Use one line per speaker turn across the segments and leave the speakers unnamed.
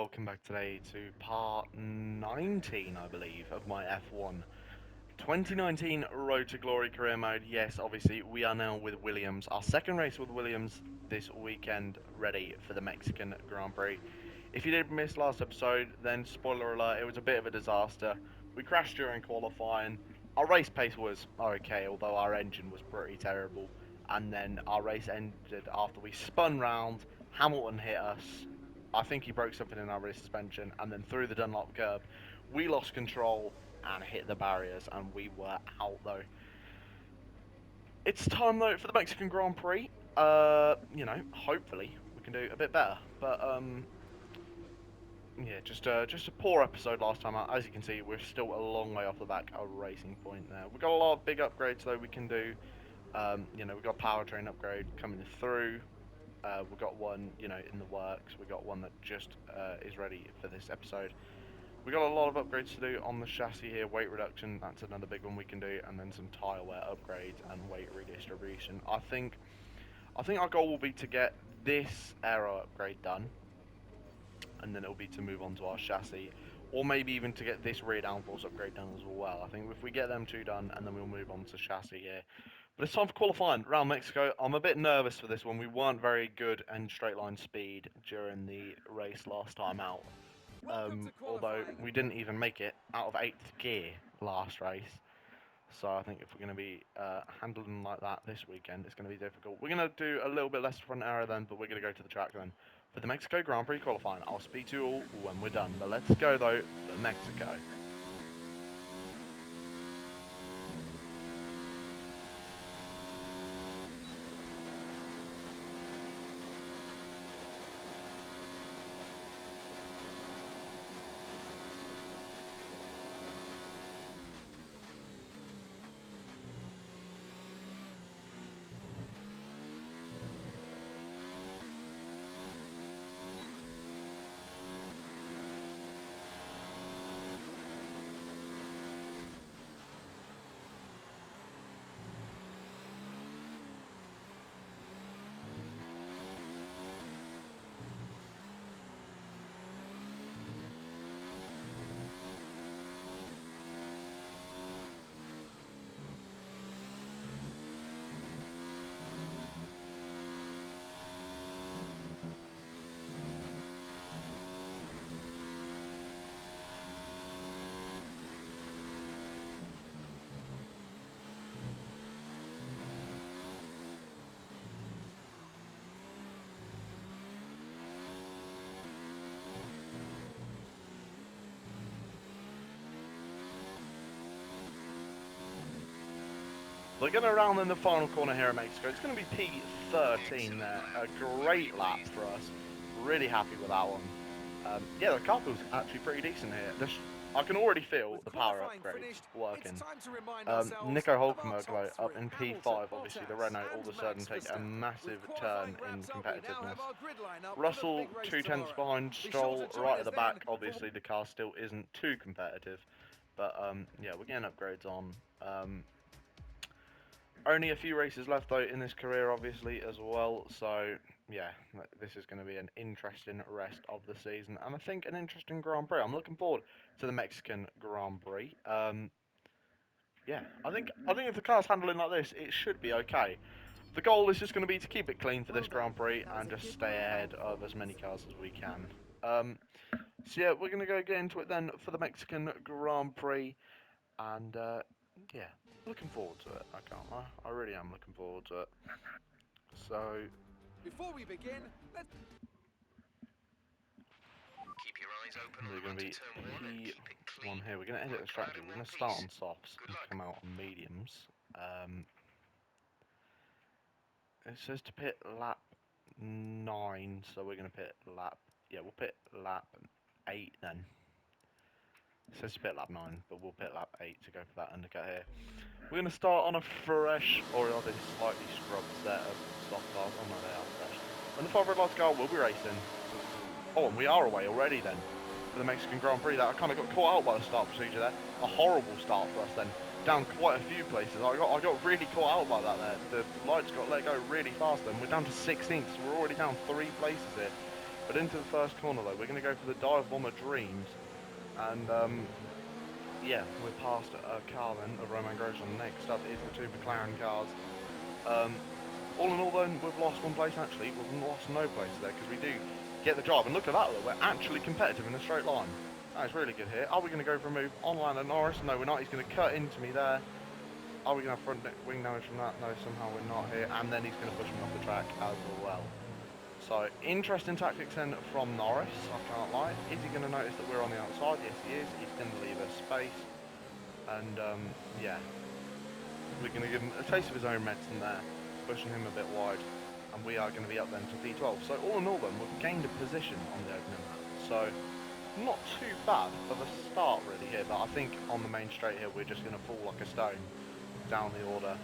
welcome back today to part 19, I believe, of my F1 2019 Road to Glory career mode. Yes, obviously, we are now with Williams. Our second race with Williams this weekend, ready for the Mexican Grand Prix. If you did miss last episode, then spoiler alert, it was a bit of a disaster. We crashed during qualifying. Our race pace was okay, although our engine was pretty terrible. And then our race ended after we spun round. Hamilton hit us. I think he broke something in our rear suspension, and then through the Dunlop curb, we lost control and hit the barriers, and we were out though. It's time though for the Mexican Grand Prix. Hopefully we can do a bit better. But yeah, just a poor episode last time out. As you can see, we're still a long way off the back of Racing Point there. We've got a lot of big upgrades though we can do. We've got a powertrain upgrade coming through. We've got one, in the works. We've got one that just is ready for this episode. We've got a lot of upgrades to do on the chassis here. Weight reduction, that's another big one we can do, and then some tyre wear upgrades and weight redistribution. I think our goal will be to get this aero upgrade done, and then it'll be to move on to our chassis, or maybe even to get this rear downforce upgrade done as well. I think if we get them two done, and then we'll move on to chassis here. But it's time for qualifying around Mexico. I'm a bit nervous for this one. We weren't very good in straight line speed during the race last time out. Although we didn't even make it out of 8th gear last race. So I think if we're going to be handling like that this weekend, it's going to be difficult. We're going to do a little bit less front aero then, but we're going to go to the track then. For the Mexico Grand Prix qualifying, I'll speak to you all when we're done. But let's go though for Mexico. We're going to round in the final corner here at Mexico. It's going to be P13 there. A great lap for us. Really happy with that one. Yeah, the car feels actually pretty decent here. I can already feel the power upgrades working. Nico Hulkenberg though, up in P5, obviously the Renault all of a sudden take a massive turn in competitiveness. Russell 2/10 behind Stroll right at the back. Obviously the car still isn't too competitive, but yeah, we're getting upgrades on. Only a few races left though in this career, obviously, as well. So yeah, this is going to be an interesting rest of the season, and I think an interesting Grand Prix. I'm looking forward to the Mexican Grand Prix. Yeah, I think if the car's handling like this, it should be okay. The goal is just going to be to keep it clean for this Grand Prix and just stay ahead of as many cars as we can. So yeah, we're going to go get into it then for the Mexican Grand Prix, and yeah, looking forward to it. I can't lie. I really am looking forward to it. So
Before we begin, let's
Keep your eyes open
we're
on
going to
the
be
turn one and keep it clean.
P1 here. We're going to edit the strategy. We're going to start on softs and come out on mediums. It says to pit lap 9, so we're going to pit lap. Yeah, we'll pit lap 8 then. It says to pit lap 9, but we'll pit lap 8 to go for that undercut here. We're going to start on a fresh, or are they slightly scrubbed set of soft cars? Oh no, they are fresh. When the 5 red lights go, we'll be racing. Oh, and we are away already then for the Mexican Grand Prix. That I kind of got caught out by the start procedure there. A horrible start for us then. Down quite a few places. I got really caught out by that there. The lights got let go really fast then. We're down to 16th, so we're already down 3 places here. But into the first corner though, we're going to go for the Dive Bomber Dreams. And yeah, we're past a car then, the Roman Grosjean. Next up is the two McLaren cars. All in all then, we've lost one place actually. We've lost no place there because we do get the job. And look at that though, we're actually competitive in a straight line. That is really good here. Are we going to go for a move on Lando Norris? No, we're not. He's going to cut into me there. Are we going to have front wing damage from that? No, somehow we're not here. And then he's going to push me off the track as well. So, interesting tactics then from Norris, I can't lie. Is he going to notice that we're on the outside? Yes, he is. He's going to leave us space. And, yeah. We're going to give him a taste of his own medicine there, pushing him a bit wide. And we are going to be up then to P12. So, all in all then, we've gained a position on the opening lap. So, not too bad of a start really here, but I think on the main straight here, we're just going to fall like a stone down the order.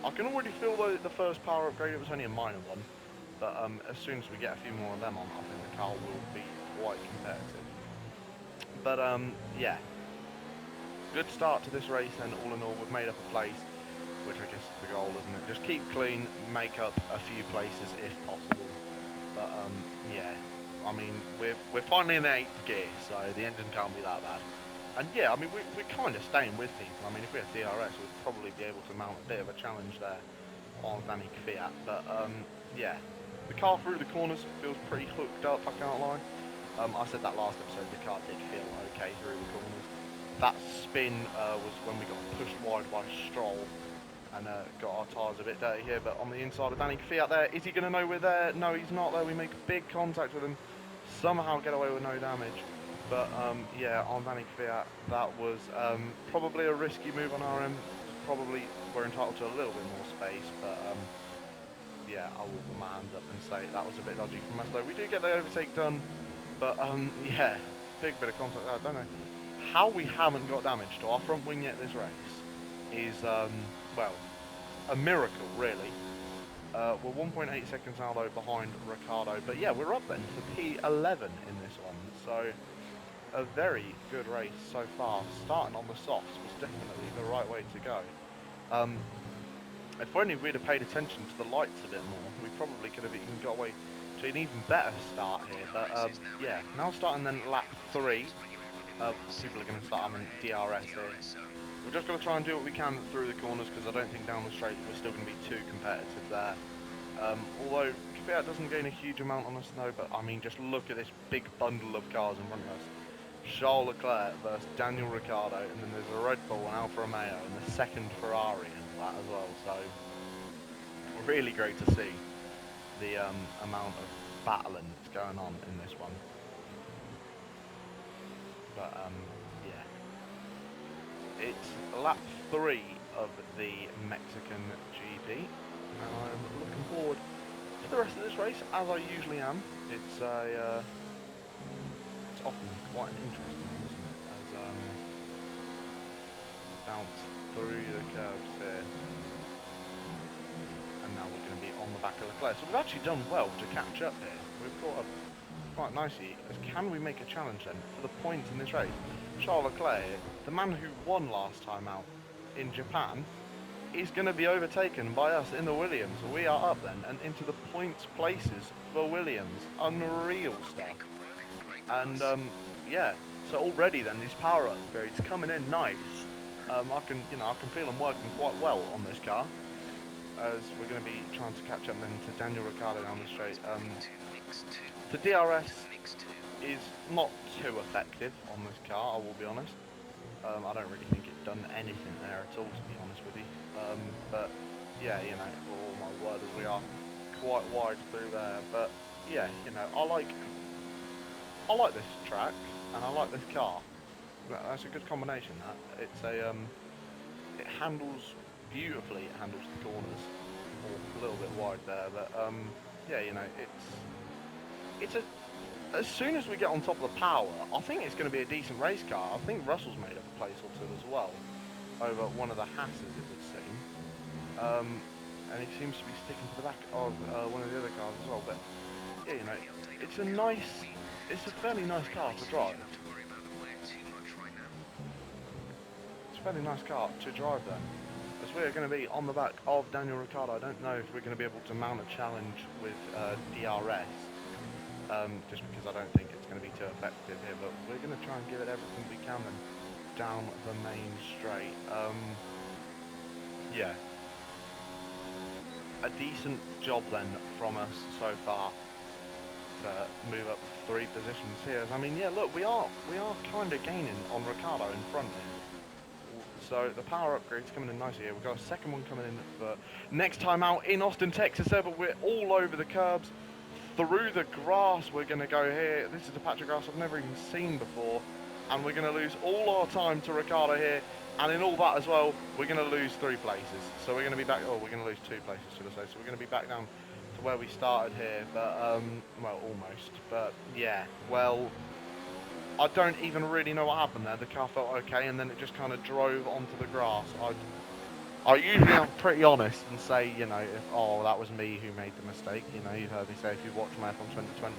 I can already feel though the first power upgrade, it was only a minor one. But as soon as we get a few more of them on, I think the car will be quite competitive. But yeah, good start to this race and all in all we've made up a place, which I guess is the goal, isn't it? Just keep clean, make up a few places if possible. But yeah, I mean, we're finally in the 8th gear, so the engine can't be that bad. And yeah, I mean, we're kind of staying with people. I mean, if we had DRS, we'd probably be able to mount a bit of a challenge there on Danny Kvyat. But yeah. The car through the corners feels pretty hooked up, I can't lie. I said that last episode, the car did feel okay through the corners. That spin was when we got pushed wide by Stroll and got our tyres a bit dirty here. But on the inside of Danny Kvyat there, is he going to know we're there? No, he's not there. We make big contact with him, somehow get away with no damage. But yeah, on Danny Kvyat, that was probably a risky move on our end. Probably we're entitled to a little bit more space, but yeah, I will put my hands up and say that was a bit dodgy from us though. We do get the overtake done, but yeah, big bit of contact there. I don't know how we haven't got damage to our front wing yet this race is, well, a miracle really. We're 1.8 seconds now though behind Ricciardo, but yeah, we're up then to P11 in this one, so a very good race so far. Starting on the softs was definitely the right way to go. If only we'd have paid attention to the lights a bit more, we probably could have even got away to an even better start here. But yeah, now starting then lap 3, people are going to start having DRS here. We're just going to try and do what we can through the corners because I don't think down the straight we're still going to be too competitive there. Although Kvyat doesn't gain a huge amount on us though, but I mean just look at this big bundle of cars in front of us. Charles Leclerc versus Daniel Ricciardo, and then there's a Red Bull, an Alfa Romeo, and the second Ferrari and that as well. So really great to see the amount of battling that's going on in this one. But yeah, it's lap 3 of the Mexican GP, and I'm looking forward to the rest of this race as I usually am. It's it's often quite interesting, isn't it? As bounce through the curves here, and now we're going to be on the back of Leclerc. So we've actually done well to catch up here. We've caught up quite nicely. As can we make a challenge then for the points in this race? Charles Leclerc, the man who won last time out in Japan, is going to be overtaken by us in the Williams. We are up then and into the points places for Williams. Unreal stuff. And yeah, so already then these power upgrades coming in nice. I can feel them working quite well on this car, as we're going to be trying to catch up then to Daniel Ricciardo down the straight. The DRS is not too effective on this car, I will be honest. I don't really think it's done anything there at all, to be honest with you. But yeah, you know, for all my word, as we are quite wide through there. But yeah, you know, I like this track and I like this car. That's a good combination. That it's a it handles beautifully. It handles the corners, a little bit wide there, but yeah, you know, it's a. As soon as we get on top of the power, I think it's going to be a decent race car. I think Russell's made up a place or two as well over one of the Hasses, it would seem. And he seems to be sticking to the back of one of the other cars as well. But yeah, you know, it's a fairly nice car to drive. It's a fairly nice car to drive then. As we're going to be on the back of Daniel Ricciardo, I don't know if we're going to be able to mount a challenge with DRS. just because I don't think it's going to be too effective here. But we're going to try and give it everything we can and down the main straight. Yeah, a decent job then from us so far to move up 3 positions here. I mean, yeah, look, we are kind of gaining on Ricardo in front here. So the power upgrade's coming in nicely here. We've got a second one coming in for next time out in Austin, Texas there, but we're all over the curbs. Through the grass we're going to go here. This is a patch of grass I've never even seen before. And we're going to lose all our time to Ricardo here. And in all that as well, we're going to lose 3 places. So we're going to be back, we're going to lose 2 places, should I say. So we're going to be back down to where we started here. But, well, almost. But, yeah, well, I don't even really know what happened there. The car felt okay, and then it just kind of drove onto the grass. I usually am pretty honest and say, you know, oh, that was me who made the mistake. You know, you've heard me say if you watch my F1 2020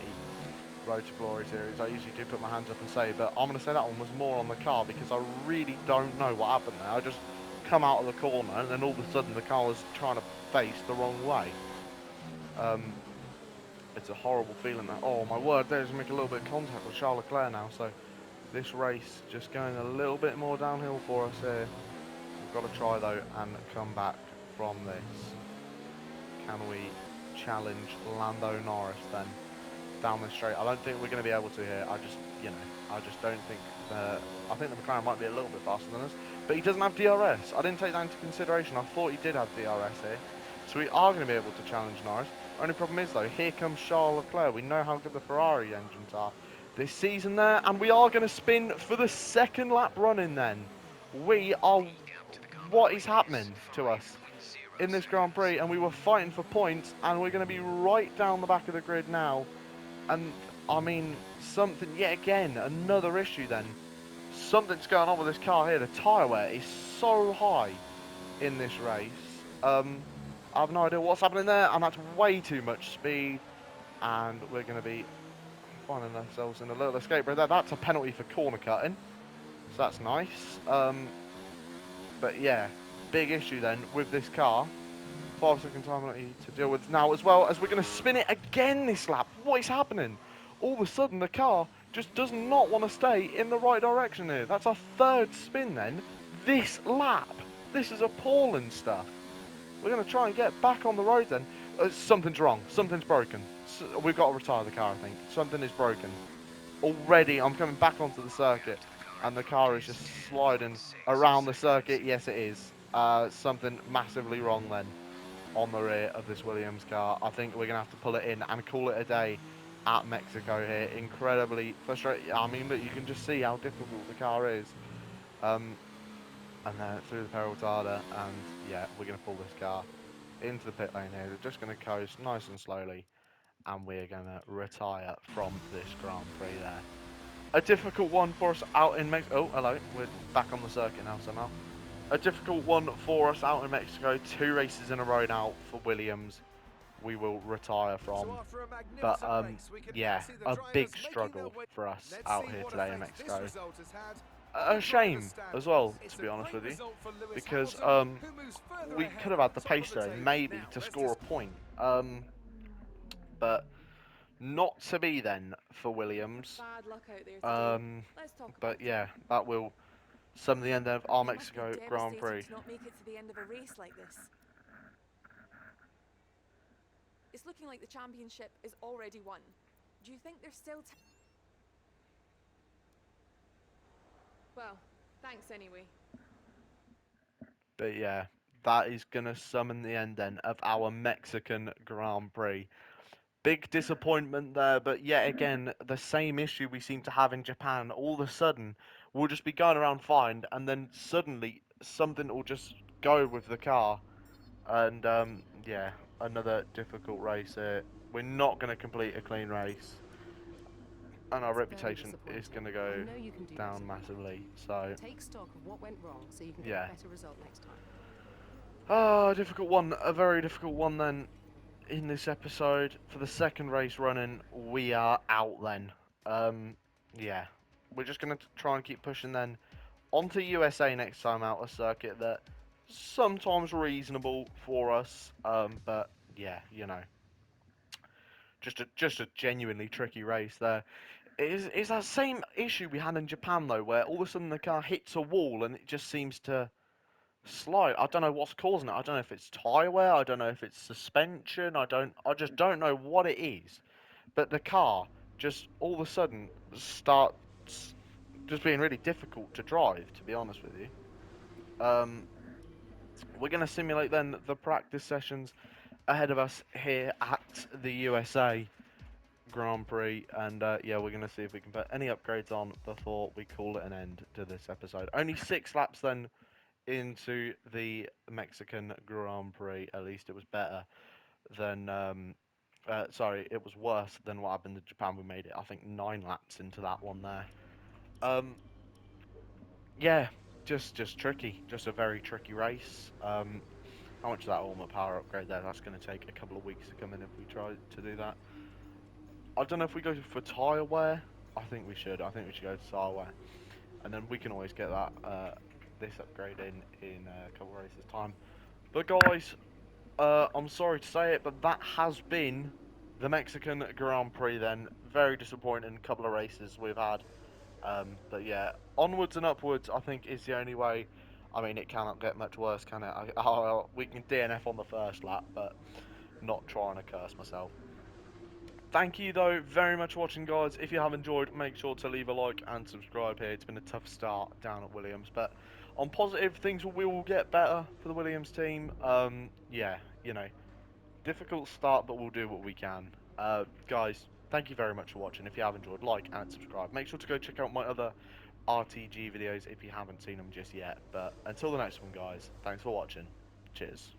Road to Glory series, I usually do put my hands up and say, but I'm going to say that one was more on the car because I really don't know what happened there. I just come out of the corner and then all of a sudden the car was trying to face the wrong way. It's a horrible feeling that, oh my word, there's make a little bit of contact with Charles Leclerc now, so this race just going a little bit more downhill for us here. We've got to try though and come back from this. Can we challenge Lando Norris then down the straight? I don't think we're going to be able to here. I just don't think I think the McLaren might be a little bit faster than us, but he doesn't have DRS. I didn't take that into consideration. I thought he did have DRS here, so we are going to be able to challenge Norris. Only problem is though, here comes Charles Leclerc. We know how good the Ferrari engines are this season there, and we are going to spin for the 2nd lap running then. We are, what is happening to us in this Grand Prix? And we were fighting for points, and we're going to be right down the back of the grid now. And I mean, something, yet again, another issue then. Something's going on with this car here. The tyre wear is so high in this race. I have no idea what's happening there, and that's way too much speed. And we're going to be finding ourselves in a little escape route there. That's a penalty for corner cutting, so that's nice. But yeah, big issue then with this car. 5-second time penalty to deal with now, as well as we're going to spin it again this lap. What is happening? All of a sudden the car just does not want to stay in the right direction here. That's our 3rd spin then this lap. This is appalling stuff. We're going to try and get back on the road then. Something's wrong. Something's broken. We've got to retire the car, I think. Something is broken. Already, I'm coming back onto the circuit, and the car is just sliding around the circuit. Yes, it is. Something massively wrong then on the rear of this Williams car. I think we're going to have to pull it in and call it a day at Mexico here. Incredibly frustrating. I mean, look, you can just see how difficult the car is. And then through the peril retarder, and yeah, we're going to pull this car into the pit lane here. They're just going to coast nice and slowly, and we're going to retire from this Grand Prix there. A difficult one for us out in Mexico. Oh, hello, we're back on the circuit now somehow. A difficult one for us out in Mexico. 2 races in a row now for Williams. We will retire from. But yeah, a big struggle for us out here today in Mexico. A shame as well, to be honest with you, because we could have had the pace there maybe to score a point, but not to be then for Williams. But yeah, that will sum the end of our Mexico Grand Prix.
To not make it to the end of a race like this. It's looking like the championship is already won. Do you think there's still Well, thanks anyway.
But yeah, that is going to summon the end then of our Mexican Grand Prix. Big disappointment there, but yet again, the same issue we seem to have in Japan. All of a sudden, we'll just be going around fine, and then suddenly something will just go with the car. And yeah, another difficult race here. We're not going to complete a clean race. And our reputation is going to go down massively. So
take stock of what went wrong so you can get a better result next time.
Oh, difficult one. A very difficult one then in this episode. For the 2nd race running, we are out then. Yeah, we're just going to try and keep pushing then onto USA next time out, a circuit that sometimes reasonable for us. But yeah, you know, just a genuinely tricky race there. It's that same issue we had in Japan though, where all of a sudden the car hits a wall and it just seems to slide. I don't know what's causing it. I don't know if it's tyre wear. I don't know if it's suspension. I just don't know what it is. But the car just all of a sudden starts just being really difficult to drive. To be honest with you, we're gonna simulate then the practice sessions ahead of us here at the USA Grand Prix, and yeah, we're going to see if we can put any upgrades on before we call it an end to this episode. Only 6 laps then into the Mexican Grand Prix. At least it was better than, sorry, it was worse than what happened in Japan. We made it, I think, 9 laps into that one there. Yeah, just tricky, just a very tricky race. How much of that Ultimate Power upgrade there? That's going to take a couple of weeks to come in if we try to do that. I don't know if we go for tyre wear. I think we should. I think we should go to tyre wear, and then we can always get that this upgrade in a couple of races time. But guys, I'm sorry to say it, but that has been the Mexican Grand Prix. Then very disappointing couple of races we've had. But yeah, onwards and upwards, I think is the only way. I mean, it cannot get much worse, can it? We can DNF on the first lap, but not trying to curse myself. Thank you though very much for watching, guys. If you have enjoyed, make sure to leave a like and subscribe here. It's been a tough start down at Williams, but on positive, things will get better for the Williams team. Yeah, you know, difficult start, but we'll do what we can. Guys, thank you very much for watching. If you have enjoyed, like and subscribe. Make sure to go check out my other RTG videos if you haven't seen them just yet. But until the next one, guys, thanks for watching. Cheers.